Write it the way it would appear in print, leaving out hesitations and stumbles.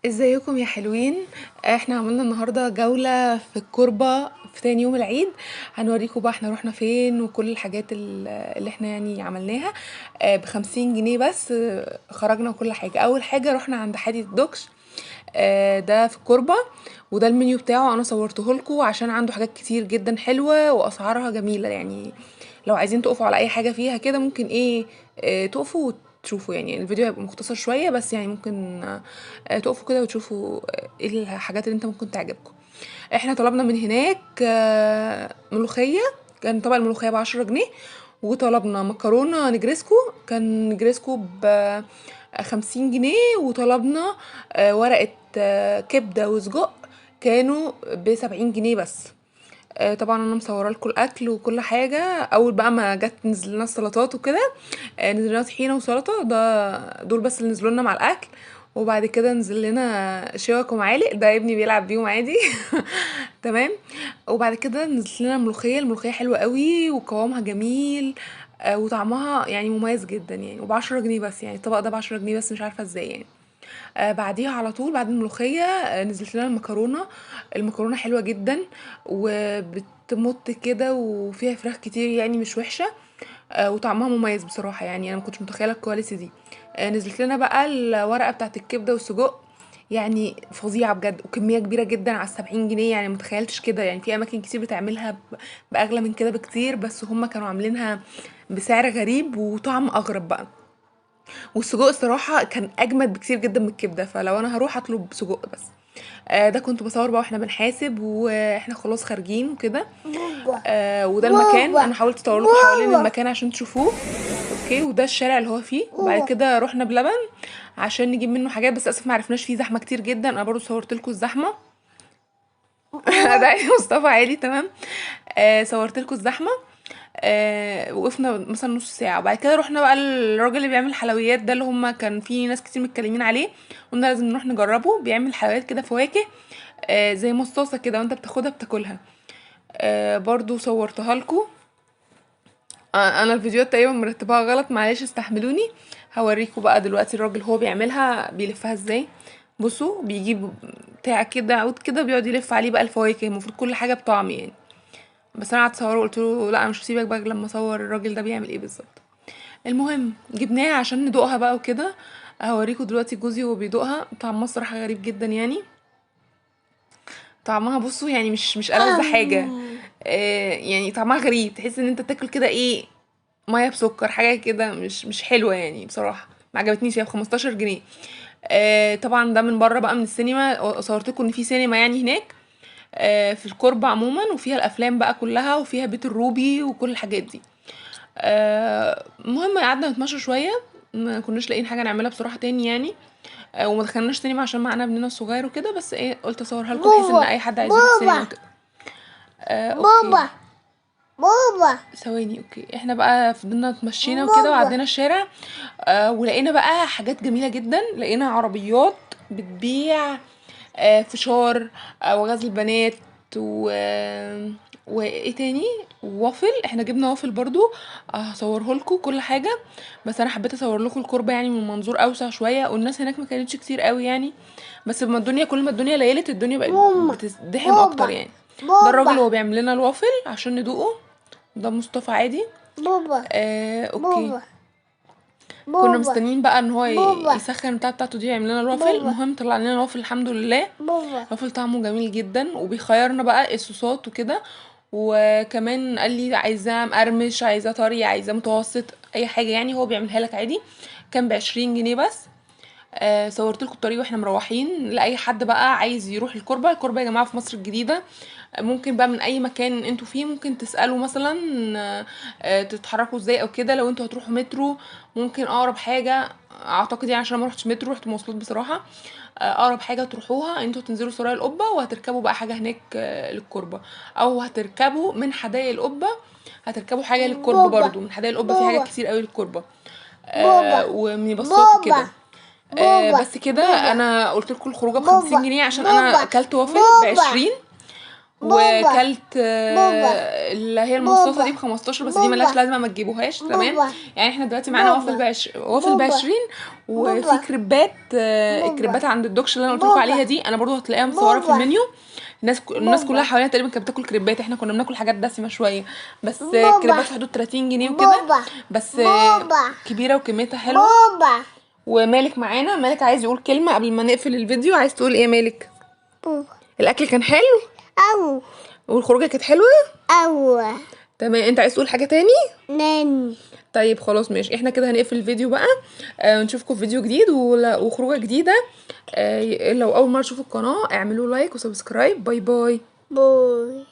ازيكم يا حلوين؟ احنا عملنا النهارده جولة في الكوربة في تاني يوم العيد. هنوريكم بقى احنا رحنا فين وكل الحاجات اللي احنا يعني عملناها. ب50 جنيه بس. خرجنا وكل حاجة. اول حاجة رحنا عند حادي الدوكش. ده في الكوربة. وده المنيو بتاعه انا صورته لكم عشان عنده حاجات كتير جدا حلوة واسعارها جميلة يعني. لو عايزين تقفوا على اي حاجة فيها كده ممكن تقفوا وتشوفوا. يعني الفيديو هيبقى مختصر شوية بس يعني ممكن تقفوا كده وتشوفوا ايه الحاجات اللي انت ممكن تعجبكم. احنا طلبنا من هناك ملوخية. كان طبق الملوخية ب10 جنيه. وطلبنا مكرونة نجريسكو. كان نجريسكو ب50 جنيه. وطلبنا ورقة كبدة وسجق. كانوا ب70 جنيه بس. طبعا انا مصوره لكم الاكل وكل حاجه. اول بقى ما جت نزل لنا السلطات وكده. نزل لنا طحينه وسلطه دول بس اللي نزلوا لنا مع الاكل. وبعد كده نزل لنا شوك ومعالق ده ابني بيلعب بيهم عادي. تمام. وبعد كده نزلت لنا الملوخيه حلوه قوي وقوامها جميل. وطعمها يعني مميز جدا يعني وب10 جنيه بس يعني الطبق ده ب10 جنيه بس مش عارفه ازاي يعني. بعديها على طول بعد الملوخية نزلت لنا المكرونة. المكرونة حلوة جدا. وبتمط كده وفيها فراخ كتير يعني مش وحشة. وطعمها مميز بصراحة يعني انا مكنتش متخيلة الكواليتي دي. نزلت لنا بقى الورقة بتاعت الكبدة والسجق. يعني فظيعة بجد وكمية كبيرة جدا على 70 جنيه يعني متخيلتش كده يعني في اماكن كتير بتعملها باغلى من كده بكتير بس هما كانوا عاملينها بسعر غريب وطعم اغرب بقى. والسجق الصراحة كان أجمد بكتير جدا من الكبدة فلو أنا هروح أطلب سجق بس. ده كنت بصور بقى واحنا بنحاسب واحنا خلاص خارجين وكده. وده المكان انا حاولت اصور لكم حوالين المكان عشان تشوفوه. اوكي وده الشارع اللي هو فيه وبعد كده رحنا بلبن عشان نجيب منه حاجات بس للاسف ما عرفناش فيه زحمه كتير جدا انا برضو صورت لكم الزحمه. ده مصطفى عادي تمام. صورت لكم الزحمه. وقفنا مثلا نص ساعة وبعد كده رحنا بقى الراجل اللي بيعمل حلويات ده اللي هما كان في ناس كتير متكلمين عليه. قلنا لازم نروح نجربه بيعمل حلويات كده فواكه. زي مصاصة كده وانت بتاخدها بتاكلها. برضو صورتها لكم. انا الفيديوهات تقريبا مرتباها غلط معلش استحملوني. هوريكم بقى دلوقتي الراجل هو بيعملها بيلفها ازاي. بصوا بيجيب بتاع كده عود كده بيقعد يلف عليه بقى الفواكه المفروض كل حاجة بطعم يعني. بس انا قعدت اصوره وقلت له لا انا مش هسيبك بقى لما اصور الراجل ده بيعمل ايه بالظبط. المهم جبناها عشان ندوقها بقى وكده. هوريكم دلوقتي جوزي وهو بيدوقها طعمها الصراحه غريب جدا يعني. طعمها بصوا يعني مش ألذ حاجه. يعني طعمها غريب تحس ان انت تاكل كده ميه بسكر حاجه كده مش حلوه يعني بصراحه ما عجبتنيش هي ب15 جنيه. طبعا ده من بره بقى من السينما صورت لكم ان في سينما يعني هناك. في الكوربة عموما وفيها الافلام بقى كلها وفيها بيت الروبي وكل الحاجات دي. المهم قعدنا نتمشى شويه. ما كناش لاقيين حاجه نعملها بصراحه تاني يعني. وما دخلناش سينما عشان معانا ابننا الصغير وكده بس قلت اصورها لكم بحيث ان اي حد عايز يروح سينما وكده. اوكي ثواني اوكي احنا بقى فضلنا اتمشينا وكده وعدينا الشارع. ولقينا بقى حاجات جميله جدا لقينا عربيات بتبيع فشار وغزل البنات و وايه تاني ووافل احنا جبنا وافل برضو. هصوره لكم كل حاجه. بس انا حبيت اصور لكم الكوربه يعني من منظور اوسع شويه والناس هناك ما كانتش كتير قوي يعني. بس لما الدنيا كل ما الدنيا ليلت الدنيا بقت بتزدحم اكتر يعني. ده الراجل هو بيعمل لنا الوافل عشان ندوقه. ده مصطفى عادي. اوكي. كنا مستنيين بقى ان هو يسخن البتاع بتاعته دي يعمل لنا الوافل. المهم طلع لنا الوافل الحمد لله. الوافل طعمه جميل جدا وبيخيرنا بقى الصوصات وكده. وكمان قال لي عايزاه مقرمش عايزاه طري عايزاه متوسط اي حاجه يعني هو بيعملها لك عادي. كان ب20 جنيه بس. صورت لكم الطريق واحنا مروحين لاي حد بقى عايز يروح الكوربه يا جماعه في مصر الجديده. ممكن بقى من اي مكان انتوا فيه ممكن تسالوا مثلا. تتحركوا ازاي او كده لو انتوا هتروحوا مترو. ممكن اقرب حاجه اعتقد يعني عشان ما روحتش مترو رحت مواصلات بصراحه. اقرب حاجه تروحوها انتوا تنزلوا سرايا القبه وهتركبوا بقى حاجه هناك للكوربه. او هتركبوا من حدائق القبه. هتركبوا حاجه للكوربه برضو من حدائق القبه في حاجات كتير قوي للكوربه. ومن بصات وكده. بس كده انا قلت لكم الخروجه ب50 جنيه عشان انا اكلت وافل ب20. وكلت بابا. اللي هي المصاصه بابا. دي ب15، بس دي بابا. ملهاش لازمه، ما تجيبوهاش. تمام. بابا. يعني احنا دلوقتي معانا بابا. وافل بابا. ب20، وفي بابا. كريبات. بابا. الكريبات عند الدوكش اللي انا قلت لكم عليها دي، انا برضو هتلاقيها مصوره في بابا. المنيو. الناس كلها بابا. حوالينا تقريبا كانت بتاكل كريبات، احنا كنا بناكل حاجات دسمه شويه، بس بابا. كريبات في حدود 30 جنيه وكده. بابا. بس بابا. كبيره وكميتها حلوه. بابا. ومالك معانا، مالك عايز يقول كلمه قبل ما نقفل الفيديو. عايز تقول ايه يا مالك؟ بابا. الاكل كان حلو أو. والخروجه كانت حلوه. أو. تمام. انت عايز تقول حاجه تاني؟ ناني. طيب خلاص ماشي، احنا كده هنقفل الفيديو بقى. نشوفكم في فيديو جديد وخروجه جديده. لو اول مره تشوفوا القناه اعملوا لايك وسبسكرايب. باي باي. بوي.